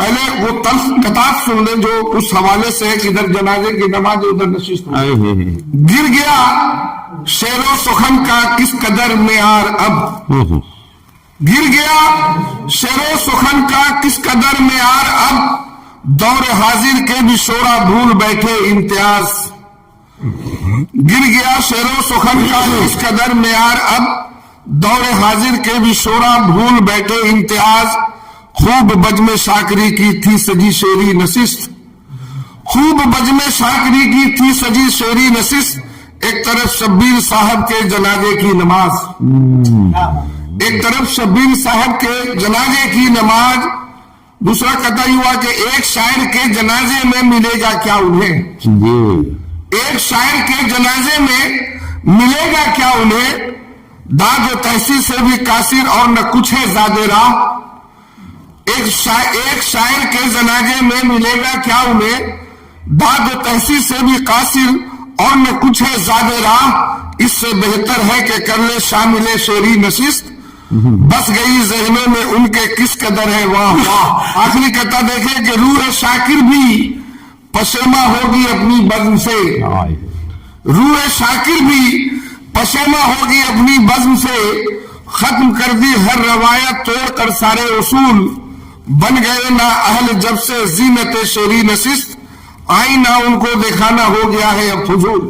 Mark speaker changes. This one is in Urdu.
Speaker 1: پہلے وہ تلخ کتاب سن لیں جو اس حوالے سے ہے کہ ادھر جنازے کی نماز ادھر نشست ہو. گر گیا شعر و سخن کا کس قدر معیار اب. گر گیا شعر و سخن کا کس قدر معیار اب. دور حاضر کے بھی شعرا بھول بیٹھے امتیاز. گر گیا شعر و سخن کا کس قدر معیار اب. دور حاضر کے بھی شعرا بھول بیٹھے امتیاز. خوب بجم شاکری کی تھی سجی شعری نشست. خوب بجم شاکری کی تھی سجی شعری نشست. ایک طرف شبیر صاحب کے جنازے کی نماز. ایک طرف شبیر صاحب کے جنازے کی نماز. دوسرا قطعہ یہ ہوا کہ ایک شاعر کے جنازے میں ملے گا کیا انہیں. ایک شاعر کے جنازے میں ملے گا کیا انہیں. داد و تحصیل سے بھی قاصر اور نہ کچھ ہے زیادہ راہ. ایک شاعر کے جنازے میں ملے گا کیا انہیں. داد و تحصیل سے بھی قاصر اور نہ کچھ ہے زیادہ راہ. اس سے بہتر ہے کہ کر لے شامل شعری نشست. بس گئی ذہنوں میں ان کے کس قدر ہے واہ واہ. آخری قطعہ دیکھیں کہ روح شاکر بھی پشیماں ہوگی اپنی بزم سے. روح شاکر بھی پشیماں ہوگی اپنی بزم سے. ختم کر دی ہر روایت توڑ کر سارے اصول. بن گئے نا اہل جب سے زینت شعری نشست. آئینہ ان کو دکھانا ہو گیا ہے اب فضول.